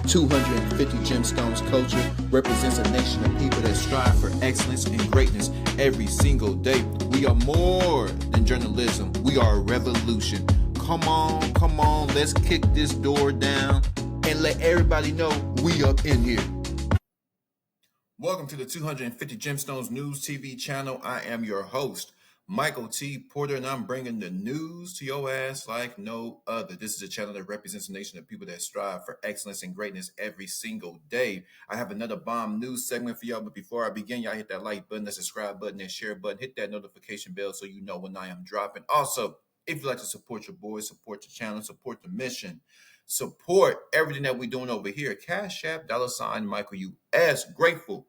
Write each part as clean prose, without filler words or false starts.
250 Gemstones culture represents a nation of people that strive for excellence and greatness every single day. We are more than journalism. We are a revolution. Come on, let's kick this door down and let everybody know we up in here. Welcome to the 250 Gemstones News TV channel. I am your host, Michael T. Porter, and I'm bringing the news to your ass like no other. This is a channel that represents a nation of people that strive for excellence and greatness every single day. I have another bomb news segment for y'all, but before I begin, y'all hit that like button, that subscribe button, and share button. Hit that notification bell so you know when I am dropping. Also, if you'd like to support your boys, support the channel, support the mission, support everything that we're doing over here, Cash App, $ Michael U.S. Grateful.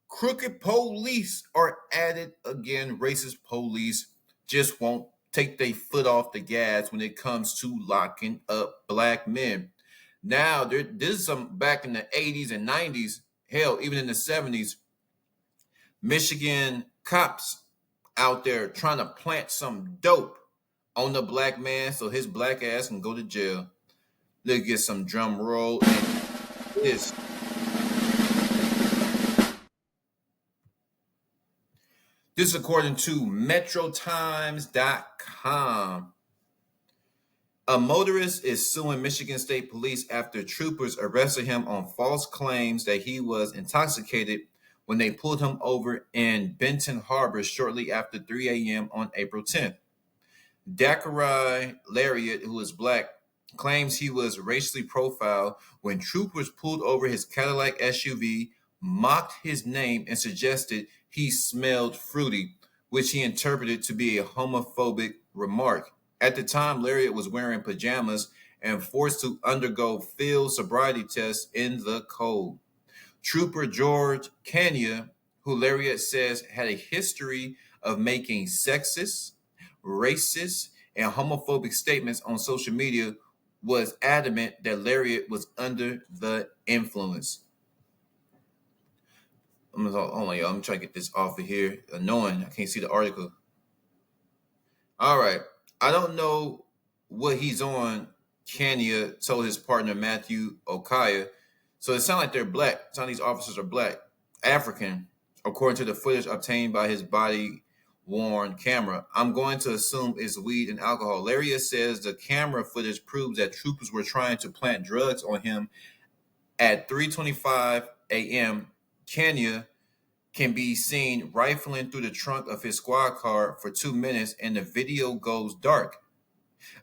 Crooked police are added again. Racist police just won't take their foot off the gas when it comes to locking up black men. Now, this is some back in the 80s and 90s, hell, even in the 70s, Michigan cops out there trying to plant some dope on the black man so his black ass can go to jail. Let's get some drum roll and this. This is according to MetroTimes.com. A motorist is suing Michigan State Police after troopers arrested him on false claims that he was intoxicated when they pulled him over in Benton Harbor shortly after 3 a.m. on April 10th. Dakarai Lariat, who is black, claims he was racially profiled when troopers pulled over his Cadillac SUV, mocked his name, and suggested he smelled fruity, which he interpreted to be a homophobic remark. At the time, Lariat was wearing pajamas and forced to undergo field sobriety tests in the cold. Trooper George Kenya, who Lariat says had a history of making sexist, racist, and homophobic statements on social media, was adamant that Lariat was under the influence. Hold on, y'all. I'm trying to get this off of here. Annoying. I can't see the article. All right. I don't know what he's on. Kenya told his partner Matthew Okaya. So it sounds like they're black. Some of these officers are black, African, according to the footage obtained by his body-worn camera. I'm going to assume it's weed and alcohol. Lariat says the camera footage proves that troopers were trying to plant drugs on him at 3:25 a.m. Kenya can be seen rifling through the trunk of his squad car for 2 minutes, and the video goes dark.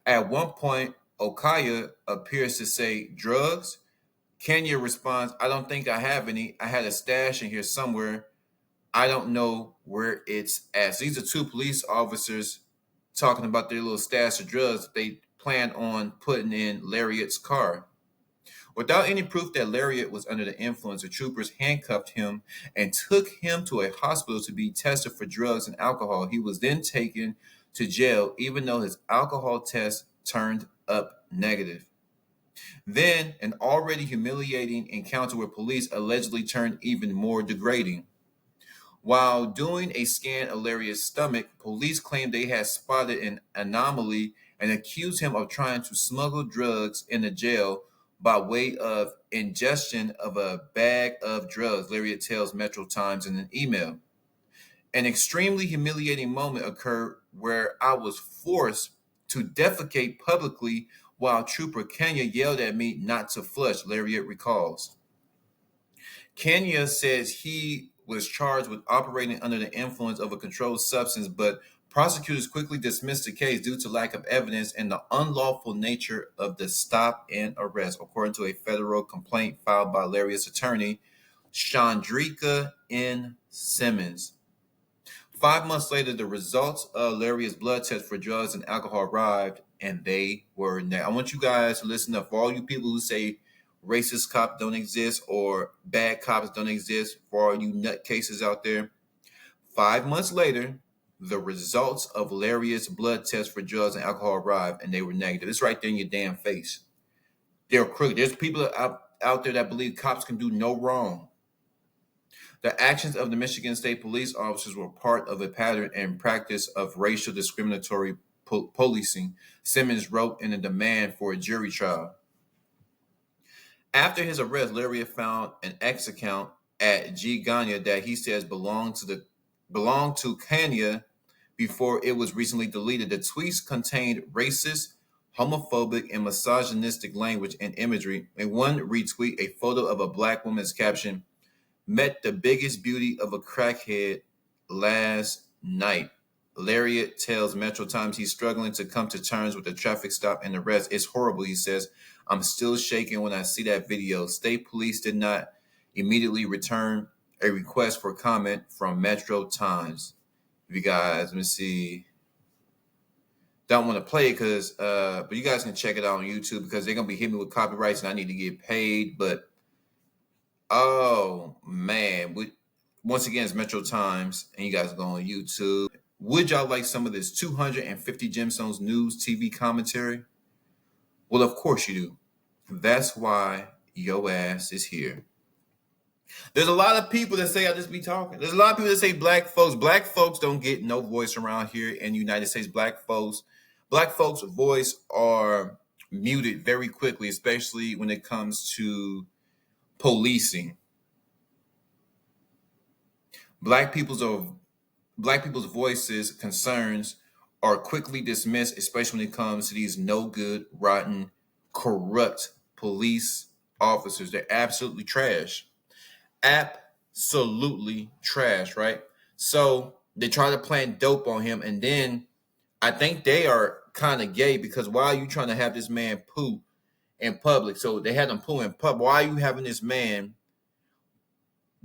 At one point, Okaya appears to say, "Drugs?" Kenya responds, "I don't think I have any. I had a stash in here somewhere. I don't know where it's at." So these are two police officers talking about their little stash of drugs they plan on putting in Lariat's car. Without any proof that Lariat was under the influence, the troopers handcuffed him and took him to a hospital to be tested for drugs and alcohol. He was then taken to jail, even though his alcohol test turned up negative. Then, an already humiliating encounter with police allegedly turned even more degrading. While doing a scan of Lariat's stomach, police claimed they had spotted an anomaly and accused him of trying to smuggle drugs in the jail by way of ingestion of a bag of drugs, Lariat tells Metro Times in an email. An extremely humiliating moment occurred where I was forced to defecate publicly while Trooper Kenya yelled at me not to flush, Lariat recalls. Kenya says he was charged with operating under the influence of a controlled substance, but prosecutors quickly dismissed the case due to lack of evidence and the unlawful nature of the stop and arrest, according to a federal complaint filed by Lariat's attorney, Chandrika N. Simmons. 5 months later, the results of Lariat's blood test for drugs and alcohol arrived, and they were negative. I want you guys to listen up. For all you people who say racist cops don't exist or bad cops don't exist, for all you nutcases out there, 5 months later, the results of Lariat's blood test for drugs and alcohol arrived, and they were negative. It's right there in your damn face. They're crooked. There's people out there that believe cops can do no wrong. The actions of the Michigan State police officers were part of a pattern and practice of racial discriminatory policing, Simmons wrote in a demand for a jury trial. After his arrest, Laria found an X account at G Ganya that he says belonged to Kenya before it was recently deleted. The tweets contained racist, homophobic, and misogynistic language and imagery. In one retweet, a photo of a black woman's caption, "Met the biggest beauty of a crackhead last night." Lariat tells Metro Times he's struggling to come to terms with the traffic stop and arrest. "It's horrible," he says. "I'm still shaking when I see that video." State police did not immediately return a request for comment from Metro Times. If you guys, let me see. Don't want to play it but you guys can check it out on YouTube because they're gonna be hitting me with copyrights and I need to get paid. But oh man, once again, it's Metro Times, and you guys go on YouTube. Would y'all like some of this 250 Gemstones News TV commentary? Well, of course you do. That's why your ass is here. There's a lot of people that say I just be talking. There's a lot of people that say black folks don't get no voice around here in the United States. Black folks' voice are muted very quickly, especially when it comes to policing. Black people's voices, concerns are quickly dismissed, especially when it comes to these no good, rotten, corrupt police officers. They're absolutely trash. Absolutely trash, right? So they try to plant dope on him, and then I think they are kind of gay because why are you trying to have this man poo in public? So they had him poo in public. Why are you having this man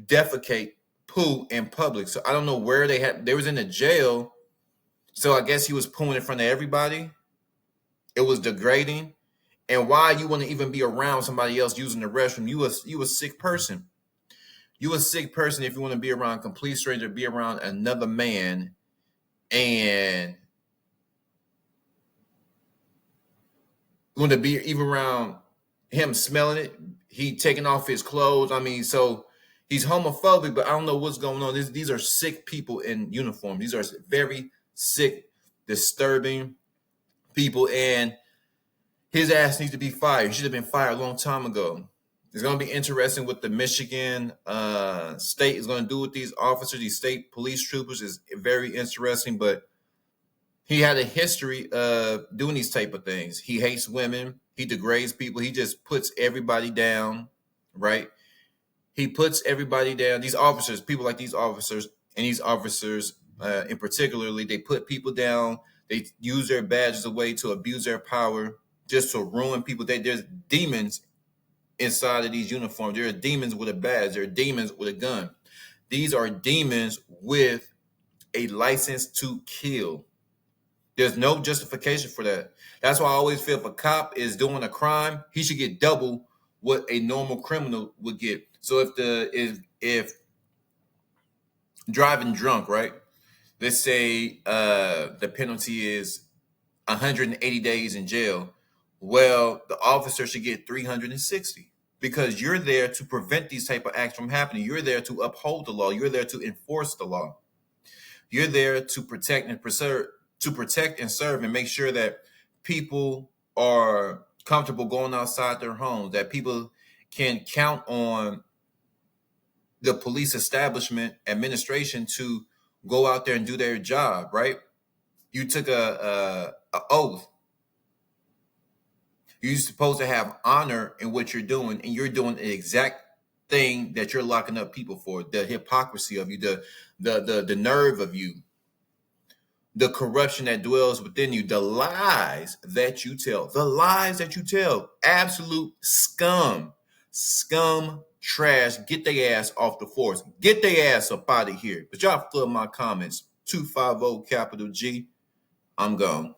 defecate, poo in public? So I don't know where they was in the jail. So I guess he was pooing in front of everybody. It was degrading. And why you want to even be around somebody else using the restroom? You a sick person. You a sick person if you want to be around a complete stranger, be around another man, and want to be even around him smelling it. He taking off his clothes. I mean, so he's homophobic, but I don't know what's going on. These are sick people in uniform. These are very sick, disturbing people, and his ass needs to be fired. He should have been fired a long time ago. It's going to be interesting what the Michigan state is going to do with these officers, these state police troopers. Is very interesting, but he had a history of doing these type of things. He hates women. He degrades people. He just puts everybody down, right? He puts everybody down. These officers, people like these officers, and these officers in particularly, they put people down. They use their badges a way to abuse their power, just to ruin people. There's demons inside of these uniforms. There are demons with a badge. There are demons with a gun. These are demons with a license to kill. There's no justification for that. That's why I always feel if a cop is doing a crime, he should get double what a normal criminal would get. So if driving drunk, right? Let's say the penalty is 180 days in jail. Well, the officer should get 360 because you're there to prevent these type of acts from happening. You're there to uphold the law. You're there to enforce the law. You're there to protect and serve and make sure that people are comfortable going outside their homes, that people can count on the police establishment administration to go out there and do their job, right? You took a oath. You're supposed to have honor in what you're doing, and you're doing the exact thing that you're locking up people for. The hypocrisy of you, the nerve of you, the corruption that dwells within you, the lies that you tell, absolute scum, trash. Get their ass off the force. Get their ass up out of here. But y'all flood my comments. 250 capital G. I'm gone.